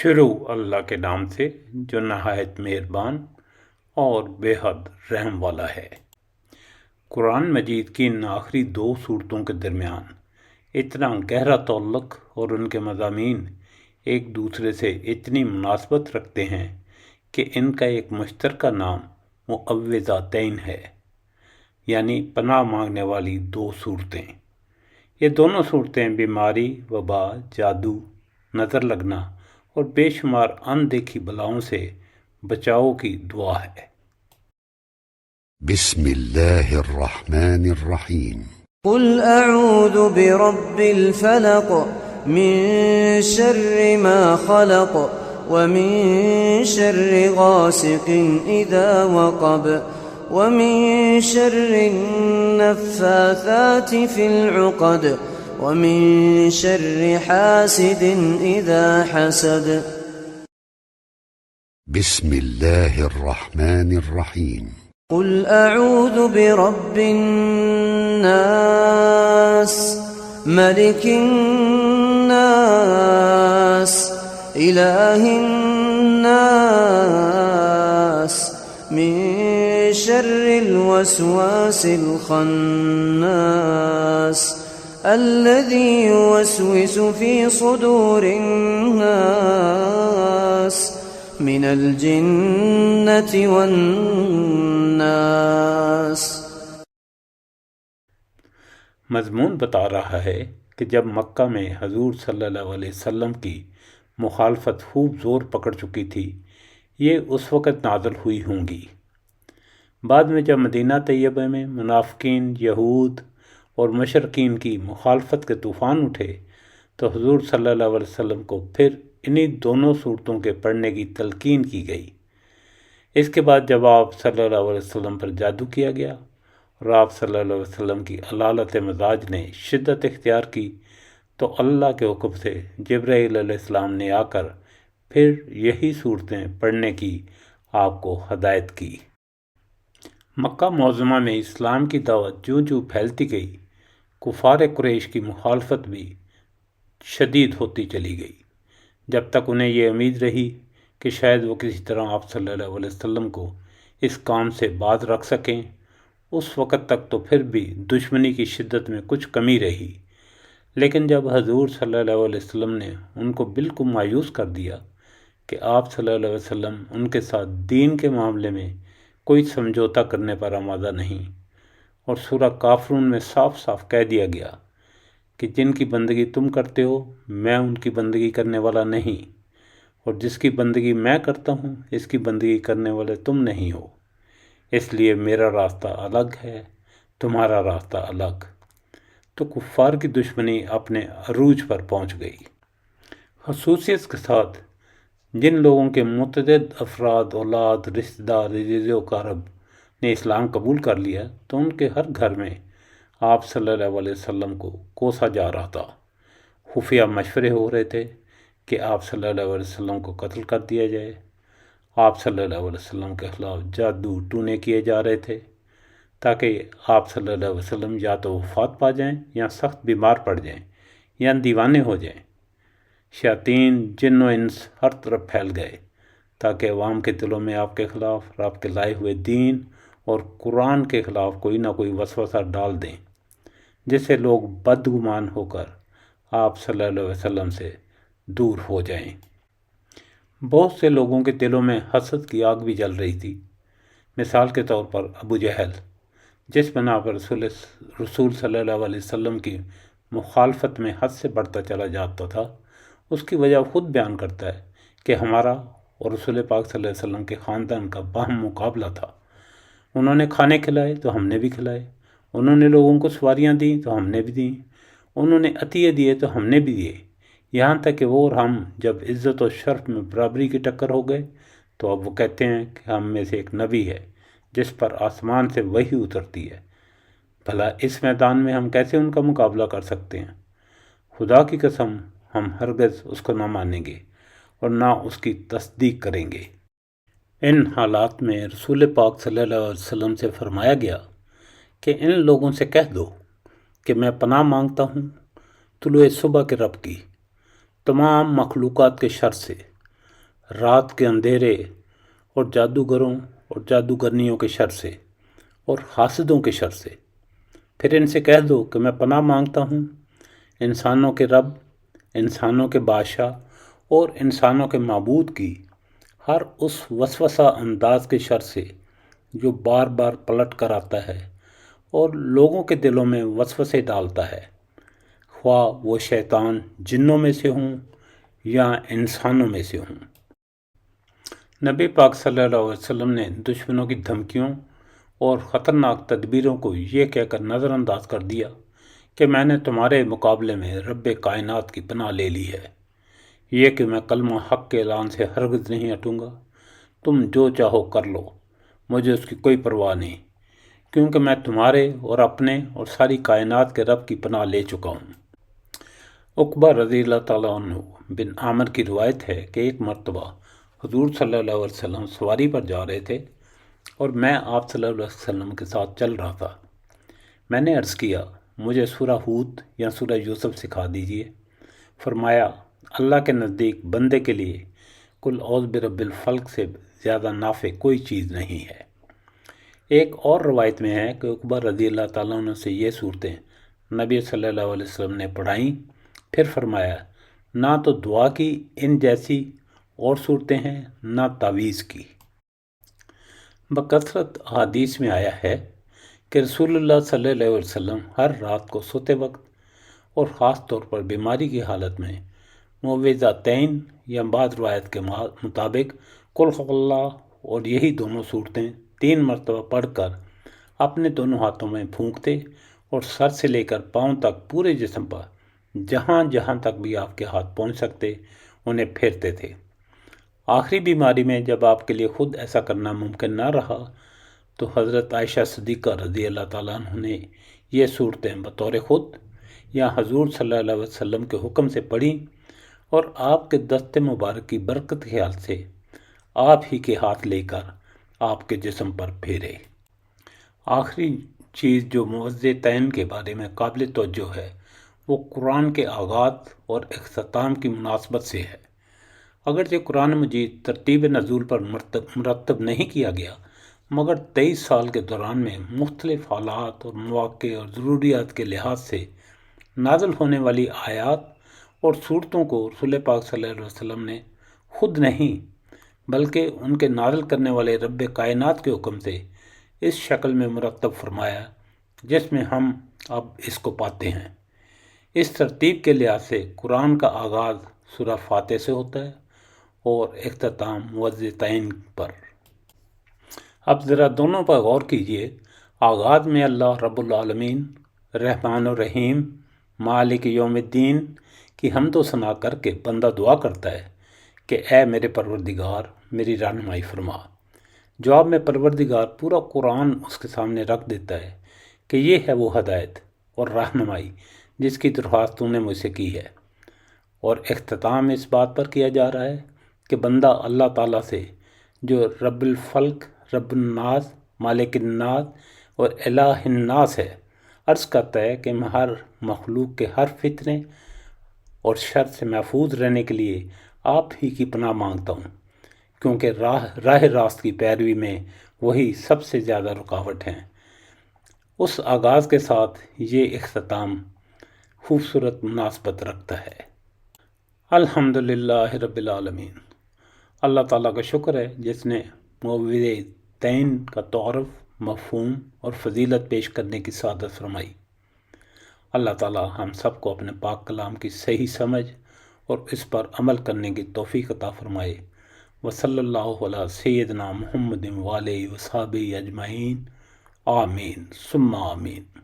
شروع اللہ کے نام سے جو نہایت مہربان اور بے حد رحم والا ہے۔ قرآن مجید کی ان آخری 2 صورتوں کے درمیان اتنا گہرا تعلق اور ان کے مضامین ایک دوسرے سے اتنی مناسبت رکھتے ہیں کہ ان کا ایک مشترکہ نام معوذتین ہے، یعنی پناہ مانگنے والی 2 صورتیں۔ یہ دونوں صورتیں بیماری، وبا، جادو، نظر لگنا اور بے شمار اندیکھی بلاؤں سے بچاؤ کی دعا ہے۔ بسم اللہ الرحمن الرحیم۔ قل اعوذ برب الفلق من شر ما خلق ومن شر غاسق اذا وقب ومن شر النفاثات في العقد ومن شر حاسد اذا حسد۔ بسم اللہ الرحمن الرحیم۔ قل اعوذ برب الناس ملك الناس اله الناس من شر الوسواس الخناس الذي يوسوس في صدور الناس من الجنة والناس۔ مضمون بتا رہا ہے کہ جب مکہ میں حضور صلی اللہ علیہ وسلم کی مخالفت خوب زور پکڑ چکی تھی، یہ اس وقت نازل ہوئی ہوں گی۔ بعد میں جب مدینہ طیبہ میں منافقین، یہود اور مشرکین کی مخالفت کے طوفان اٹھے تو حضور صلی اللہ علیہ وسلم کو پھر انہی دونوں صورتوں کے پڑھنے کی تلقین کی گئی۔ اس کے بعد جب آپ صلی اللہ علیہ وسلم پر جادو کیا گیا اور آپ صلی اللہ علیہ وسلم کی علالت مزاج نے شدت اختیار کی تو اللہ کے حکم سے جبرائیل علیہ السلام نے آ کر پھر یہی صورتیں پڑھنے کی آپ کو ہدایت کی۔ مکہ معظمہ میں اسلام کی دعوت جوں جوں پھیلتی گئی، کفار قریش کی مخالفت بھی شدید ہوتی چلی گئی، جب تک انہیں یہ امید رہی کہ شاید وہ کسی طرح آپ صلی اللہ علیہ وسلم کو اس کام سے باز رکھ سکیں۔ اس وقت تک تو پھر بھی دشمنی کی شدت میں کچھ کمی رہی، لیکن جب حضور صلی اللہ علیہ وسلم نے ان کو بالکل مایوس کر دیا کہ آپ صلی اللہ علیہ وسلم ان کے ساتھ دین کے معاملے میں کوئی سمجھوتا کرنے پر آمادہ نہیں، اور سورہ کافرون میں صاف صاف کہہ دیا گیا کہ جن کی بندگی تم کرتے ہو میں ان کی بندگی کرنے والا نہیں، اور جس کی بندگی میں کرتا ہوں اس کی بندگی کرنے والے تم نہیں ہو، اس لیے میرا راستہ الگ ہے، تمہارا راستہ الگ۔ تو کفار کی دشمنی اپنے عروج پر پہنچ گئی۔ خصوصیت کے ساتھ جن لوگوں کے متعدد افراد، اولاد، رشتہ دار، عزیز و اقارب نے اسلام قبول کر لیا تو ان کے ہر گھر میں آپ صلی اللہ علیہ وسلم کو کوسا جا رہا تھا۔ خفیہ مشورے ہو رہے تھے کہ آپ صلی اللہ علیہ وسلم کو قتل کر دیا جائے۔ آپ صلی اللہ علیہ وسلم کے خلاف جادو ٹونے کیے جا رہے تھے تاکہ آپ صلی اللہ علیہ وسلم یا تو وفات پا جائیں یا سخت بیمار پڑ جائیں یا دیوانے ہو جائیں۔ شیاطین، جن و انس ہر طرف پھیل گئے تاکہ عوام کے دلوں میں آپ کے خلاف اور آپ کے لائے ہوئے دین اور قرآن کے خلاف کوئی نہ کوئی وسوسہ ڈال دیں، جس سے لوگ بدگمان ہو کر آپ صلی اللہ علیہ وسلم سے دور ہو جائیں۔ بہت سے لوگوں کے دلوں میں حسد کی آگ بھی جل رہی تھی۔ مثال کے طور پر ابو جہل، جس بنا پر رسول صلی اللہ علیہ وسلم کی مخالفت میں حد سے بڑھتا چلا جاتا تھا، اس کی وجہ خود بیان کرتا ہے کہ ہمارا اور رسول پاک صلی اللہ علیہ وسلم کے خاندان کا باہم مقابلہ تھا۔ انہوں نے کھانے کھلائے تو ہم نے بھی کھلائے، انہوں نے لوگوں کو سواریاں دیں تو ہم نے بھی دیں، انہوں نے عطیے دیے تو ہم نے بھی دیے، یہاں تک کہ وہ اور ہم جب عزت و شرف میں برابری کی ٹکر ہو گئے تو اب وہ کہتے ہیں کہ ہم میں سے ایک نبی ہے جس پر آسمان سے وحی اترتی ہے۔ بھلا اس میدان میں ہم کیسے ان کا مقابلہ کر سکتے ہیں؟ خدا کی قسم ہم ہرگز اس کو نہ مانیں گے اور نہ اس کی تصدیق کریں گے۔ ان حالات میں رسول پاک صلی اللہ علیہ وسلم سے فرمایا گیا کہ ان لوگوں سے کہہ دو کہ میں پناہ مانگتا ہوں طلوع صبح کے رب کی تمام مخلوقات کے شر سے، رات کے اندھیرے اور جادوگروں اور جادوگرنیوں کے شر سے اور حاسدوں کے شر سے۔ پھر ان سے کہہ دو کہ میں پناہ مانگتا ہوں انسانوں کے رب، انسانوں کے بادشاہ اور انسانوں کے معبود کی ہر اس وسوسہ انداز کے شر سے جو بار بار پلٹ کر آتا ہے اور لوگوں کے دلوں میں وسوسے ڈالتا ہے، خواہ وہ شیطان جنوں میں سے ہوں یا انسانوں میں سے ہوں۔ نبی پاک صلی اللہ علیہ وسلم نے دشمنوں کی دھمکیوں اور خطرناک تدبیروں کو یہ کہہ کر نظر انداز کر دیا کہ میں نے تمہارے مقابلے میں رب کائنات کی پناہ لے لی ہے، یہ کہ میں کلمہ حق کے اعلان سے ہرگز نہیں ہٹوں گا، تم جو چاہو کر لو، مجھے اس کی کوئی پرواہ نہیں، کیونکہ میں تمہارے اور اپنے اور ساری کائنات کے رب کی پناہ لے چکا ہوں۔ عقبہ رضی اللہ تعالیٰ عنہ بن عامر کی روایت ہے کہ ایک مرتبہ حضور صلی اللہ علیہ وسلم سواری پر جا رہے تھے اور میں آپ صلی اللہ علیہ وسلم کے ساتھ چل رہا تھا۔ میں نے عرض کیا مجھے سورہ ہود یا سورہ یوسف سکھا دیجیے۔ فرمایا اللہ کے نزدیک بندے کے لیے قل اعوذ برب الفلق سے زیادہ نافع کوئی چیز نہیں ہے۔ ایک اور روایت میں ہے کہ عقبہ رضی اللہ تعالیٰ عنہ سے یہ صورتیں نبی صلی اللہ علیہ وسلم نے پڑھائیں، پھر فرمایا نہ تو دعا کی ان جیسی اور صورتیں ہیں نہ تعویذ کی۔ بکثرت احادیث میں آیا ہے کہ رسول اللہ صلی اللہ علیہ وسلم ہر رات کو سوتے وقت اور خاص طور پر بیماری کی حالت میں معوذتین یا بعض روایت کے مطابق قل هو اللہ اور یہی دونوں صورتیں 3 مرتبہ پڑھ کر اپنے دونوں ہاتھوں میں پھونکتے اور سر سے لے کر پاؤں تک پورے جسم پر جہاں جہاں تک بھی آپ کے ہاتھ پہنچ سکتے انہیں پھیرتے تھے۔ آخری بیماری میں جب آپ کے لیے خود ایسا کرنا ممکن نہ رہا تو حضرت عائشہ صدیقہ رضی اللہ تعالیٰ عنہ نے یہ صورتیں بطور خود یا حضور صلی اللہ علیہ وسلم کے حکم سے پڑھیں اور آپ کے دست مبارک کی برکت کے خیال سے آپ ہی کے ہاتھ لے کر آپ کے جسم پر پھیرے۔ آخری چیز جو معوذتین کے بارے میں قابل توجہ ہے وہ قرآن کے آغاز اور اختتام کی مناسبت سے ہے۔ اگرچہ قرآن مجید ترتیب نزول پر مرتب نہیں کیا گیا، مگر 23 سال کے دوران میں مختلف حالات اور مواقع اور ضروریات کے لحاظ سے نازل ہونے والی آیات اور صورتوں کو رسول پاک صلی اللہ علیہ وسلم نے خود نہیں بلکہ ان کے نازل کرنے والے رب کائنات کے حکم سے اس شکل میں مرتب فرمایا جس میں ہم اب اس کو پاتے ہیں۔ اس ترتیب کے لحاظ سے قرآن کا آغاز سورہ فاتح سے ہوتا ہے اور اختتام معوذتین پر۔ اب ذرا دونوں پر غور کیجئے۔ آغاز میں اللہ رب العالمین رحمان الرحیم مالک یوم الدین کی حمد و ثنا کر کے بندہ دعا کرتا ہے کہ اے میرے پروردگار میری رہنمائی فرما۔ جواب میں پروردگار پورا قرآن اس کے سامنے رکھ دیتا ہے کہ یہ ہے وہ ہدایت اور رہنمائی جس کی درخواست تو نے مجھ سے کی ہے، اور اختتام اس بات پر کیا جا رہا ہے کہ بندہ اللہ تعالیٰ سے جو رب الفلق، رب الناس، مالک الناس اور الہ الناس ہے عرض کرتا ہے کہ میں ہر مخلوق کے ہر فتنے اور شر سے محفوظ رہنے کے لیے آپ ہی کی پناہ مانگتا ہوں، کیونکہ راہ راست کی پیروی میں وہی سب سے زیادہ رکاوٹ ہیں۔ اس آغاز کے ساتھ یہ اختتام خوبصورت مناسبت رکھتا ہے۔ الحمدللہ رب العالمین۔ اللہ تعالیٰ کا شکر ہے جس نے معوذتین کا تعارف، مفہوم اور فضیلت پیش کرنے کی سعادت فرمائی۔ اللہ تعالیٰ ہم سب کو اپنے پاک کلام کی صحیح سمجھ اور اس پر عمل کرنے کی توفیق عطا فرمائے۔ وصلی اللہ علی سیدنا محمد وآلہ وصحبہ اجمعین، آمین ثم آمین۔